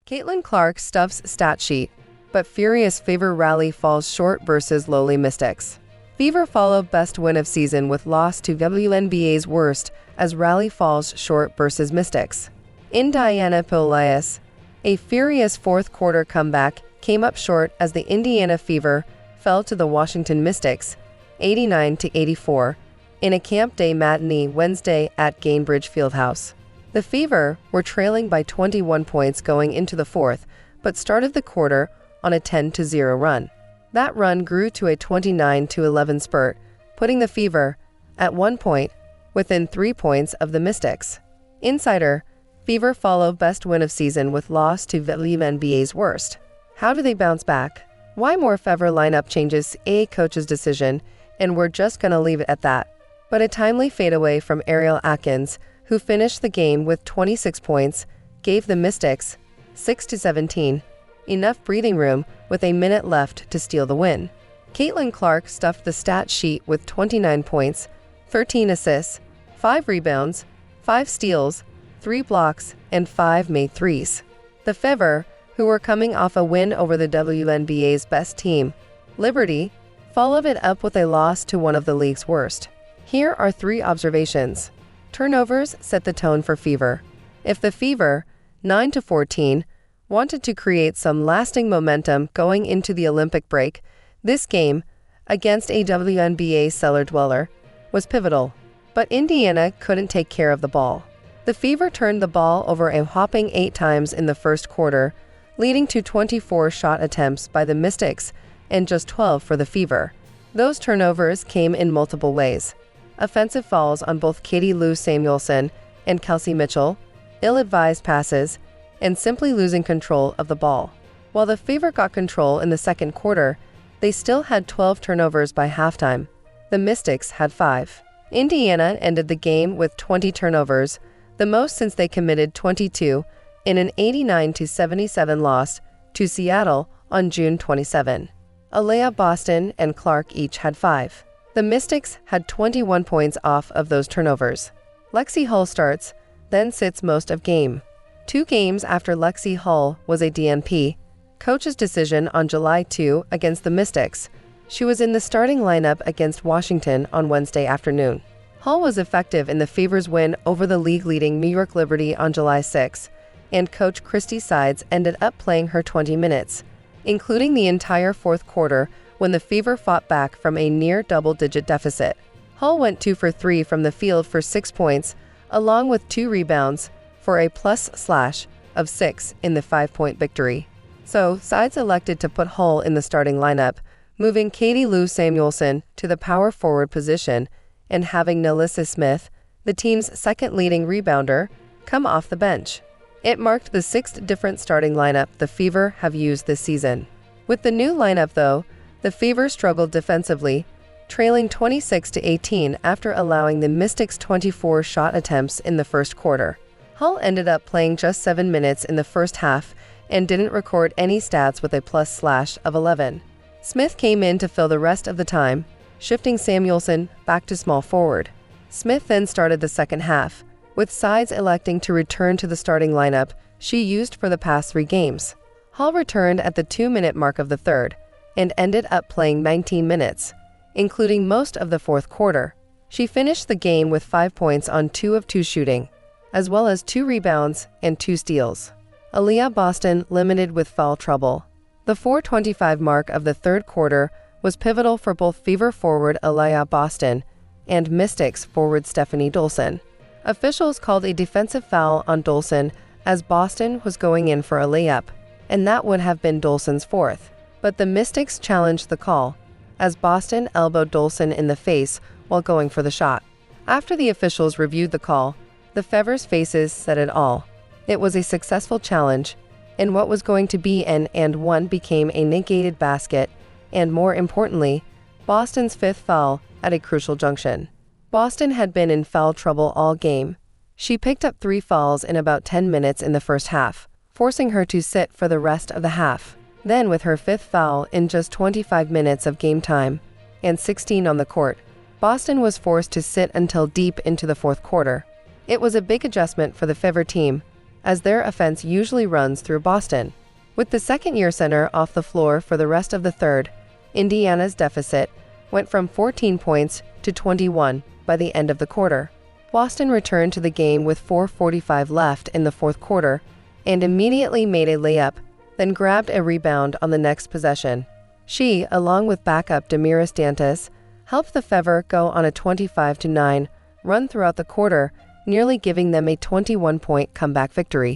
Caitlin Clark stuffs stat sheet, but furious Fever rally falls short versus lowly Mystics. Fever follow best win of season with loss to WNBA's worst as rally falls short versus Mystics. Indianapolis, a furious fourth quarter comeback came up short as the Indiana Fever fell to the Washington Mystics, 89-84, in a camp day matinee Wednesday at Gainbridge Fieldhouse. The Fever were trailing by 21 points going into the fourth, but started the quarter on a 10-0 run. That run grew to a 29-11 spurt, putting the Fever, at one point, within 3 points of the Mystics. Insider, Fever follow best win of season with loss to WNBA's worst. How do they bounce back? Why more Fever lineup changes? A coach's decision, and we're just gonna leave it at that. But a timely fadeaway from Ariel Atkins, who finished the game with 26 points, gave the Mystics, 6-17, enough breathing room with a minute left to steal the win. Caitlin Clark stuffed the stat sheet with 29 points, 13 assists, 5 rebounds, 5 steals, 3 blocks, and 5 made threes. The Fever, who were coming off a win over the WNBA's best team, Liberty, followed it up with a loss to one of the league's worst. Here are 3 observations. Turnovers set the tone for Fever. If the Fever, 9-14, wanted to create some lasting momentum going into the Olympic break, this game, against a WNBA cellar dweller, was pivotal. But Indiana couldn't take care of the ball. The Fever turned the ball over a whopping 8 times in the first quarter, leading to 24 shot attempts by the Mystics and just 12 for the Fever. Those turnovers came in multiple ways. Offensive fouls on both Katie Lou Samuelson and Kelsey Mitchell, ill-advised passes, and simply losing control of the ball. While the Fever got control in the second quarter, they still had 12 turnovers by halftime. The Mystics had 5. Indiana ended the game with 20 turnovers, the most since they committed 22 in an 89-77 loss to Seattle on June 27. Alea Boston and Clark each had 5. The Mystics had 21 points off of those turnovers. Lexie Hull starts, then sits most of game. 2 games after Lexie Hull was a DNP, coach's decision on July 2 against the Mystics. She was in the starting lineup against Washington on Wednesday afternoon. Hull was effective in the Fever's win over the league-leading New York Liberty on July 6, and coach Christy Sides ended up playing her 20 minutes, including the entire fourth quarter when the Fever fought back from a near double-digit deficit. Hull went 2 for 3 from the field for 6 points, along with 2 rebounds, for a plus/slash of 6 in the 5-point victory. So, Sides elected to put Hull in the starting lineup, moving Katie Lou Samuelson to the power forward position and having Nelissa Smith, the team's second leading rebounder, come off the bench. It marked the 6th different starting lineup the Fever have used this season. With the new lineup, though, the Fever struggled defensively, trailing 26-18 after allowing the Mystics 24 shot attempts in the first quarter. Hull ended up playing just 7 minutes in the first half and didn't record any stats with a plus/slash of 11. Smith came in to fill the rest of the time, shifting Samuelson back to small forward. Smith then started the second half, with Sides electing to return to the starting lineup she used for the past 3 games. Hull returned at the 2-minute mark of the third, and ended up playing 19 minutes, including most of the fourth quarter. She finished the game with 5 points on 2 of 2 shooting, as well as 2 rebounds and 2 steals. Alea Boston limited with foul trouble. The 4:25 mark of the third quarter was pivotal for both Fever forward Alea Boston and Mystics forward Stephanie Dolson. Officials called a defensive foul on Dolson as Boston was going in for a layup, and that would have been Dolson's 4th. But the Mystics challenged the call, as Boston elbowed Dolson in the face while going for the shot. After the officials reviewed the call, the Fever's faces said it all. It was a successful challenge, and what was going to be an and one became a negated basket, and more importantly, Boston's 5th foul at a crucial junction. Boston had been in foul trouble all game. She picked up 3 fouls in about 10 minutes in the first half, forcing her to sit for the rest of the half. Then, with her 5th foul in just 25 minutes of game time, and 16 on the court, Boston was forced to sit until deep into the fourth quarter. It was a big adjustment for the Fever team, as their offense usually runs through Boston. With the second-year center off the floor for the rest of the third, Indiana's deficit went from 14 points to 21 by the end of the quarter. Boston returned to the game with 4:45 left in the fourth quarter and immediately made a layup, then grabbed a rebound on the next possession. She, along with backup Damiris Dantas, helped the Fever go on a 25-9 run throughout the quarter, nearly giving them a 21-point comeback victory.